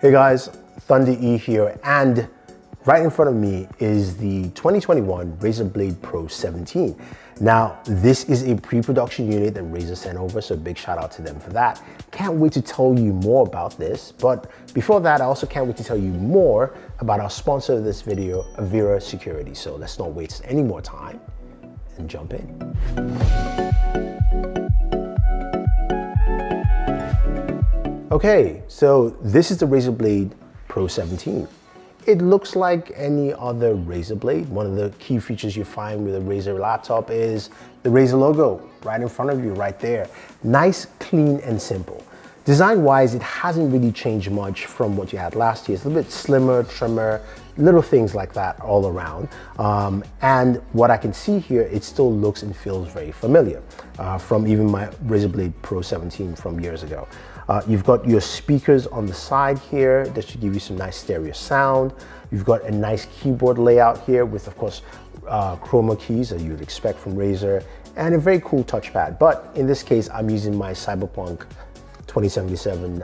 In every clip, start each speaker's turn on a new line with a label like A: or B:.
A: Hey guys, Thunder E here, and right in front of me is the 2021 Razer Blade Pro 17. Now, this is a pre-production unit that Razer sent over, so big shout out to them for that. Can't wait to tell you more about this, but before that, I also can't wait to tell you more about our sponsor of this video, Avira Security. So let's not waste any more time and jump in. Okay, so this is the Razer Blade Pro 17. It looks like any other Razer Blade. One of the key features you find with a Razer laptop is the Razer logo right in front of you, right there. Nice, clean, and simple. Design-wise, it hasn't really changed much from what you had last year. It's a little bit slimmer, trimmer, little things like that all around. And what I can see here, it still looks and feels very familiar from even my Razer Blade Pro 17 from years ago. You've got your speakers on the side here that should give you some nice stereo sound. You've got a nice keyboard layout here with, of course, chroma keys that you would expect from Razer, and a very cool touchpad. But in this case, I'm using my Cyberpunk 2077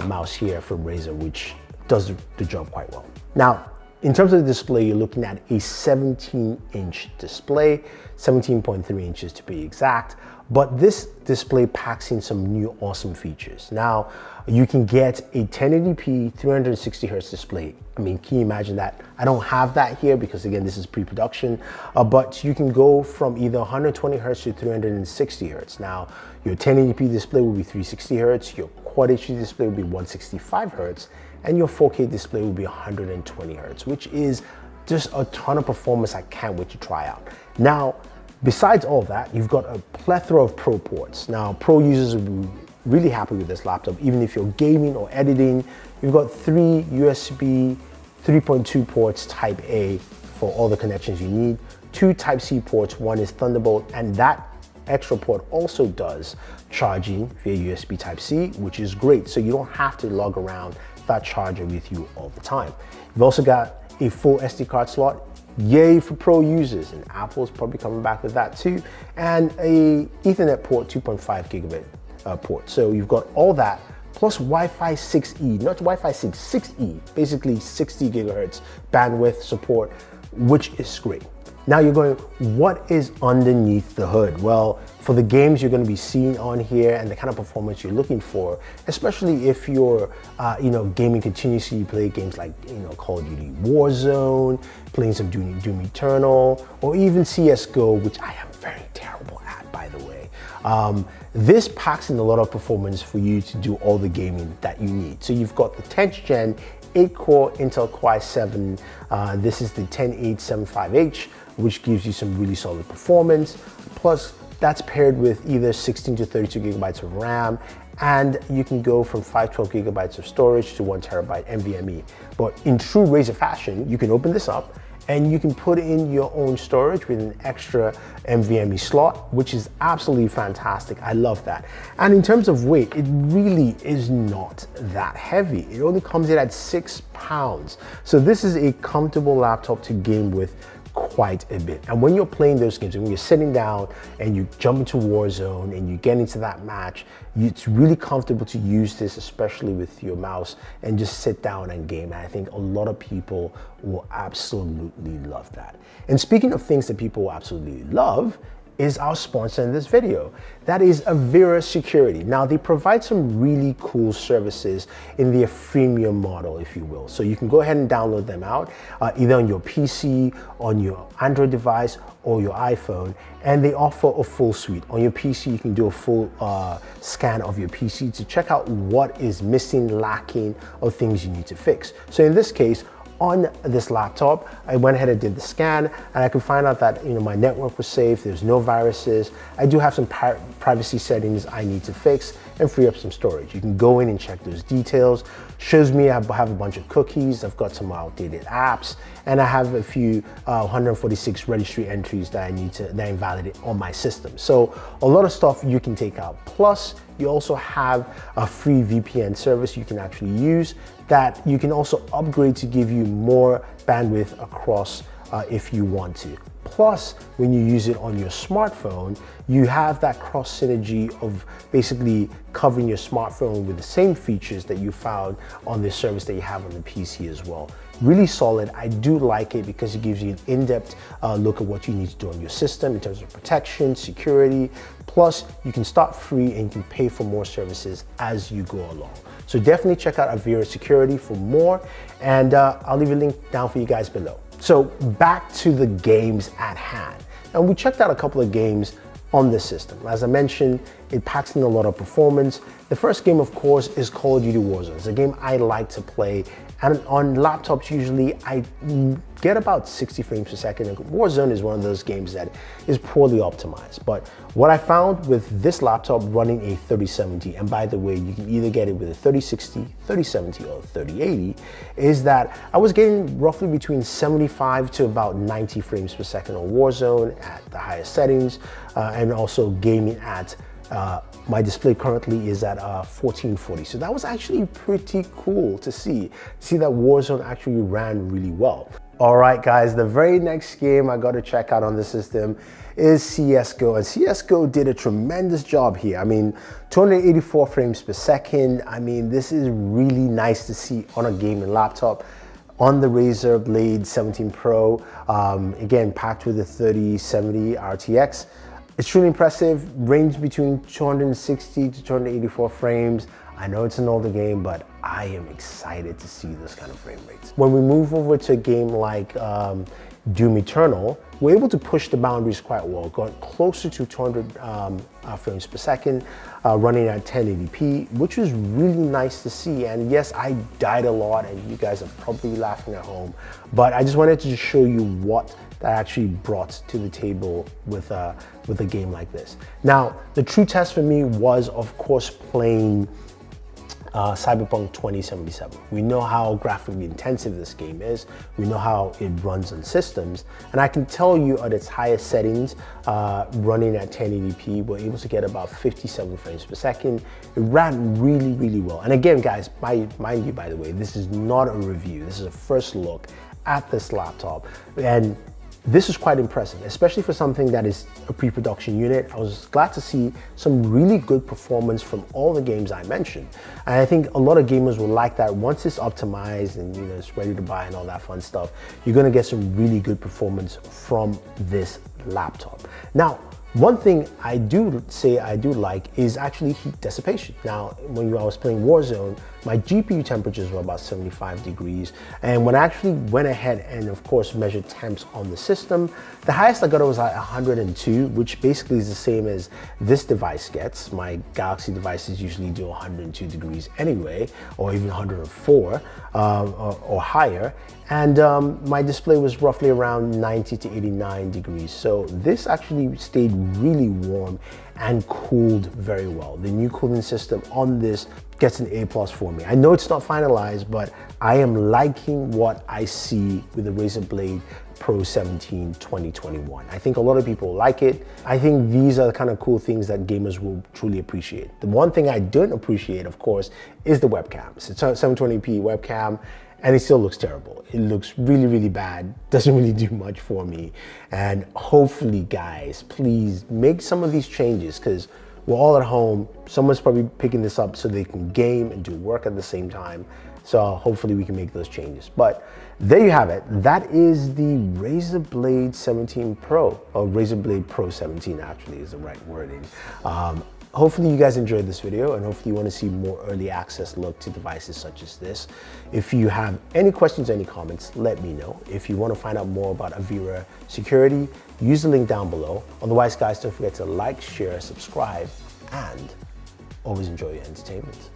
A: mouse here from Razer, which does the job quite well. Now, in terms of the display, you're looking at a 17-inch display, 17.3 inches to be exact. But this display packs in some new awesome features. Now, you can get a 1080p 360 hertz display. I mean, can you imagine that? I don't have that here because, again, this is pre-production, but you can go from either 120 hertz to 360 hertz. Now, your 1080p display will be 360 hertz, your Quad HD display will be 165 hertz, and your 4K display will be 120 hertz, which is just a ton of performance I can't wait to try out. Now, besides all that, you've got a plethora of Pro ports. Now, Pro users will be really happy with this laptop, even if you're gaming or editing. You've got 3 USB 3.2 ports Type A for all the connections you need, 2 Type C ports, 1 is Thunderbolt, and that extra port also does charging via USB Type C, which is great. So you don't have to lug around that charger with you all the time. You've also got a full SD card slot. Yay for Pro users, and Apple's probably coming back with that too, and a Ethernet port, 2.5 gigabit port. So you've got all that, plus Wi-Fi 6E, not Wi-Fi 6, 6E, basically 60 gigahertz bandwidth support, which is great. Now you're going, what is underneath the hood? Well, for the games you're going to be seeing on here and the kind of performance you're looking for, especially if you're, gaming continuously, you play games like, Call of Duty Warzone, playing some Doom Eternal, or even CSGO, which I am very terrible at, by the way. This packs in a lot of performance for you to do all the gaming that you need. So you've got the 10th gen 8-core Intel Core i7. This is the 10875H, which gives you some really solid performance. Plus, that's paired with either 16 to 32 gigabytes of RAM, and you can go from 512 gigabytes of storage to 1 terabyte NVMe. But in true Razer fashion, you can open this up and you can put in your own storage with an extra NVMe slot, which is absolutely fantastic. I love that. And in terms of weight, it really is not that heavy. It only comes in at 6 pounds. So this is a comfortable laptop to game with quite a bit. And when you're playing those games, when you're sitting down and you jump into Warzone and you get into that match, it's really comfortable to use this, especially with your mouse, and just sit down and game. And I think a lot of people will absolutely love that. And speaking of things that people will absolutely love, is our sponsor in this video. That is Avira Security. Now, they provide some really cool services in their freemium model, if you will. So you can go ahead and download them out, either on your PC, on your Android device, or your iPhone, and they offer a full suite. On your PC, you can do a full scan of your PC to check out what is missing, lacking, or things you need to fix. So in this case, on this laptop, I went ahead and did the scan, and I could find out that my network was safe, there's no viruses. I do have some privacy settings I need to fix and free up some storage. You can go in and check those details. Shows me I have a bunch of cookies, I've got some outdated apps, and I have a few 146 registry entries that I invalidate on my system. So a lot of stuff you can take out. Plus, you also have a free VPN service you can actually use that you can also upgrade to give you more bandwidth across if you want to. Plus, when you use it on your smartphone, you have that cross synergy of basically covering your smartphone with the same features that you found on the service that you have on the PC as well. Really solid. I do like it because it gives you an in-depth look at what you need to do on your system in terms of protection, security. Plus, you can start free and you can pay for more services as you go along. So definitely check out Avira Security for more, and I'll leave a link down for you guys below. So back to the games at hand. And we checked out a couple of games on this system. As I mentioned, it packs in a lot of performance. The first game, of course, is Call of Duty Warzone. It's a game I like to play, and on laptops, usually I get about 60 frames per second. And Warzone is one of those games that is poorly optimized. But what I found with this laptop running a 3070, and by the way, you can either get it with a 3060, 3070, or 3080, is that I was getting roughly between 75 to about 90 frames per second on Warzone at the highest settings, and also gaming at my display currently is at 1440. So that was actually pretty cool to see that Warzone actually ran really well. All right, guys, the very next game I got to check out on the system is CSGO, and CSGO did a tremendous job here. I mean, 284 frames per second. I mean, this is really nice to see on a gaming laptop on the Razer Blade 17 Pro, again, packed with the 3070 RTX. It's truly impressive, range between 260 to 284 frames. I know it's an older game, but I am excited to see this kind of frame rates. When we move over to a game like Doom Eternal, we're able to push the boundaries quite well, going closer to 200 frames per second, running at 1080p, which was really nice to see. And yes, I died a lot, and you guys are probably laughing at home, but I just wanted to just show you what that actually brought to the table with a game like this. Now, the true test for me was, of course, playing Cyberpunk 2077. We know how graphically intensive this game is. We know how it runs on systems. And I can tell you at its highest settings, running at 1080p, we're able to get about 57 frames per second. It ran really, really well. And again, guys, mind you, by the way, this is not a review. This is a first look at this laptop. And this is quite impressive, especially for something that is a pre-production unit. I was glad to see some really good performance from all the games I mentioned. And I think a lot of gamers will like that. Once it's optimized and it's ready to buy and all that fun stuff, you're gonna get some really good performance from this laptop. Now, one thing I do say I do like is actually heat dissipation. Now, when I was playing Warzone, my GPU temperatures were about 75 degrees. And when I actually went ahead and of course measured temps on the system, the highest I got was at 102, which basically is the same as this device gets. My Galaxy devices usually do 102 degrees anyway, or even 104 or higher. And my display was roughly around 90 to 89 degrees. So this actually stayed really warm and cooled very well. The new cooling system on this gets an A+ for me. I know it's not finalized, but I am liking what I see with the Razer Blade Pro 17 2021. I think a lot of people like it. I think these are the kind of cool things that gamers will truly appreciate. The one thing I don't appreciate, of course, is the webcam. It's a 720p webcam, and it still looks terrible. It looks really, really bad. Doesn't really do much for me. And hopefully, guys, please make some of these changes, because we're all at home. Someone's probably picking this up so they can game and do work at the same time. So hopefully we can make those changes. But there you have it. That is the Razer Blade 17 Pro, or Razer Blade Pro 17 actually is the right wording. Hopefully you guys enjoyed this video, and hopefully you want to see more early access look to devices such as this. If you have any questions, any comments, let me know. If you want to find out more about Avira Security, use the link down below. Otherwise, guys, don't forget to like, share, subscribe, and always enjoy your entertainment.